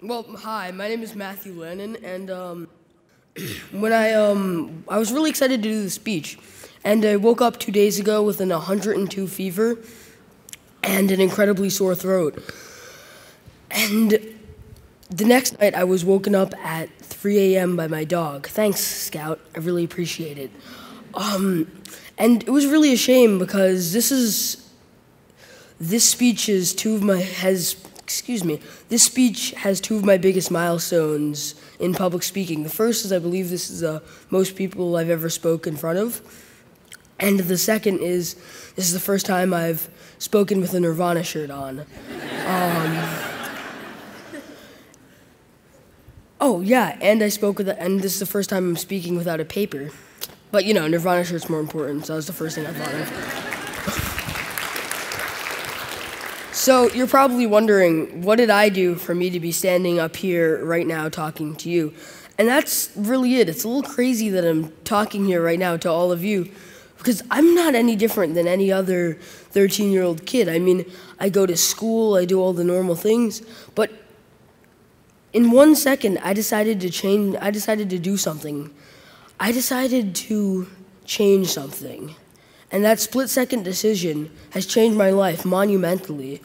Well, hi, my name is Matthew Lennon, and when I was really excited to do the speech, and I woke up 2 days ago with an 102 fever and an incredibly sore throat. And the next night, I was woken up at 3 a.m. by my dog. Thanks, Scout. I really appreciate it. And it was really a shame because this speech is this speech has two of my biggest milestones in public speaking. The first is I believe this is the most people I've ever spoke in front of. And the second is this is the first time I've spoken with a Nirvana shirt on. Oh yeah, and and this is the first time I'm speaking without a paper. But you know, Nirvana shirt's more important, so that was the first thing I thought of. So you're probably wondering, what did I do for me to be standing up here right now talking to you? And that's really it. It's a little crazy that I'm talking here right now to all of you, because I'm not any different than any other 13-year-old kid. I mean, I go to school, I do all the normal things, but in 1 second, I decided to do something. I decided to change something. And that split-second decision has changed my life monumentally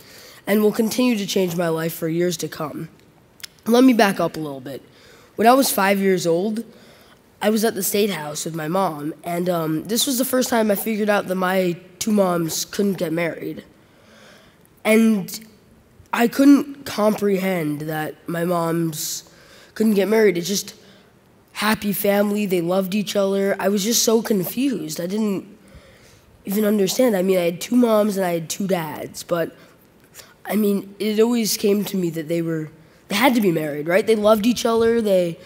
and will continue to change my life for years to come. Let me back up a little bit. When I was 5 years old, I was at the State House with my mom, and this was the first time I figured out that my two moms couldn't get married. And I couldn't comprehend that my moms couldn't get married. It's just happy family, they loved each other. I was just so confused. I didn't even understand. I mean, I had two moms and I had two dads, but I mean, it always came to me that they had to be married, right? They loved each other, they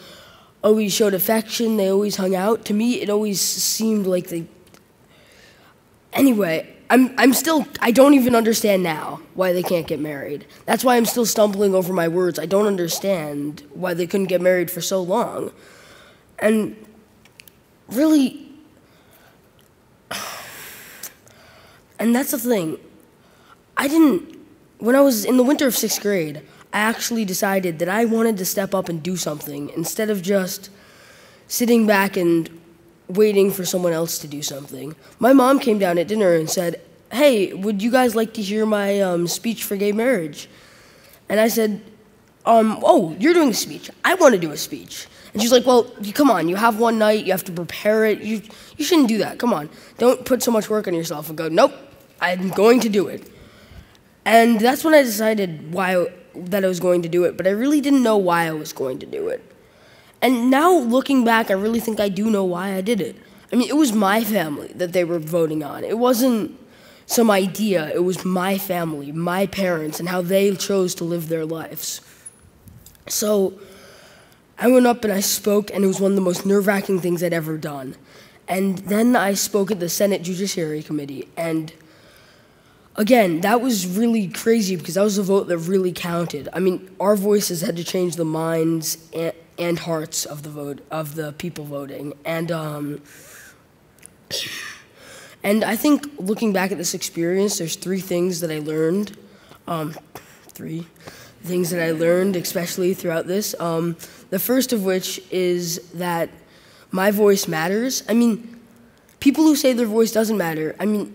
always showed affection, they always hung out. To me, it always seemed like Anyway, I don't even understand now why they can't get married. That's why I'm still stumbling over my words. I don't understand why they couldn't get married for so long. And really, and that's the thing. When I was in the winter of 6th grade, I actually decided that I wanted to step up and do something instead of just sitting back and waiting for someone else to do something. My mom came down at dinner and said, "Hey, would you guys like to hear my speech for gay marriage?" And I said, "Oh, you're doing a speech. I want to do a speech." And she's like, "Well, come on, you have one night, you have to prepare it. You shouldn't do that, come on. Don't put so much work on yourself." And go, "Nope, I'm going to do it." And that's when I decided that I was going to do it, but I really didn't know why I was going to do it. And now, looking back, I really think I do know why I did it. I mean, it was my family that they were voting on. It wasn't some idea, it was my family, my parents, and how they chose to live their lives. So I went up and I spoke, and it was one of the most nerve-wracking things I'd ever done. And then I spoke at the Senate Judiciary Committee, and again, that was really crazy because that was a vote that really counted. I mean, our voices had to change the minds and hearts of the people voting. And I think looking back at this experience, there's three things that I learned. Three things that I learned, especially throughout this. The first of which is that my voice matters. I mean, people who say their voice doesn't matter, I mean,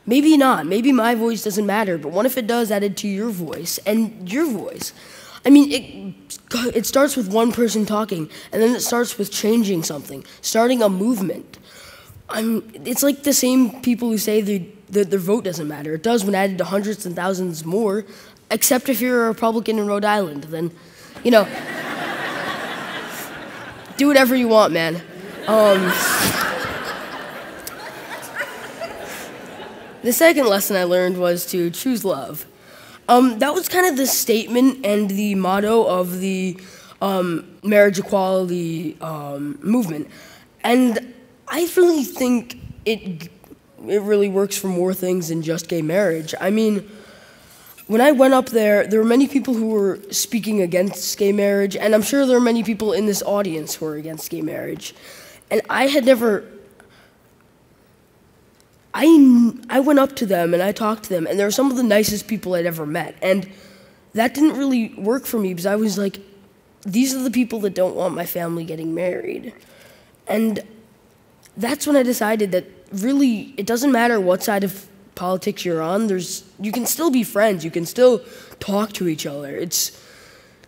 maybe not. Maybe my voice doesn't matter, but what if it does added to your voice and your voice? I mean, it starts with one person talking, and then it starts with changing something, starting a movement. It's like the same people who say that their vote doesn't matter. It does when added to hundreds and thousands more, except if you're a Republican in Rhode Island. Then, you know, do whatever you want, man. The second lesson I learned was to choose love. That was kind of the statement and the motto of the marriage equality movement. And I really think it really works for more things than just gay marriage. I mean, when I went up there were many people who were speaking against gay marriage, and I'm sure there are many people in this audience who are against gay marriage. And I had never I went up to them and I talked to them, and they were some of the nicest people I'd ever met. And that didn't really work for me because I was like, these are the people that don't want my family getting married. And that's when I decided that really it doesn't matter what side of politics you're on. You can still be friends. You can still talk to each other.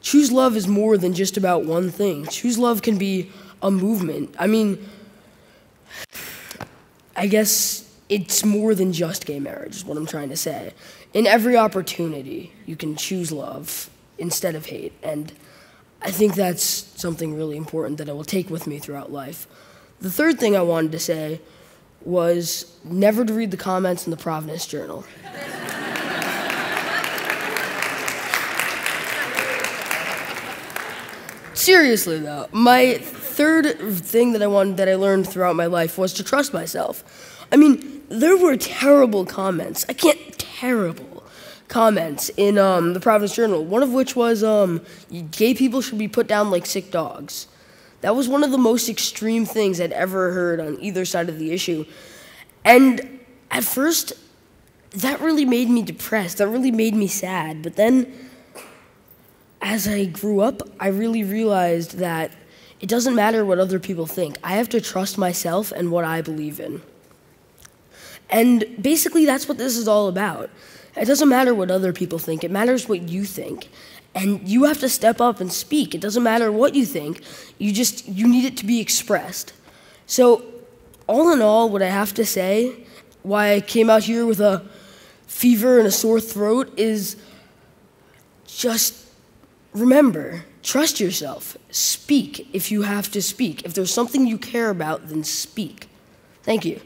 Choose Love is more than just about one thing. Choose Love can be a movement. I mean, I guess it's more than just gay marriage is what I'm trying to say. In every opportunity, you can choose love instead of hate. And I think that's something really important that I will take with me throughout life. The third thing I wanted to say was never to read the comments in the Providence Journal. Seriously though, my third thing that I learned throughout my life was to trust myself. I mean, there were terrible comments. Terrible comments in the Providence Journal. One of which was gay people should be put down like sick dogs. That was one of the most extreme things I'd ever heard on either side of the issue. And at first, that really made me depressed. That really made me sad. But then, as I grew up, I really realized that it doesn't matter what other people think. I have to trust myself and what I believe in. And basically, that's what this is all about. It doesn't matter what other people think. It matters what you think. And you have to step up and speak. It doesn't matter what you think. You need it to be expressed. So, all in all, what I have to say, why I came out here with a fever and a sore throat, is just remember, trust yourself. Speak if you have to speak. If there's something you care about, then speak. Thank you.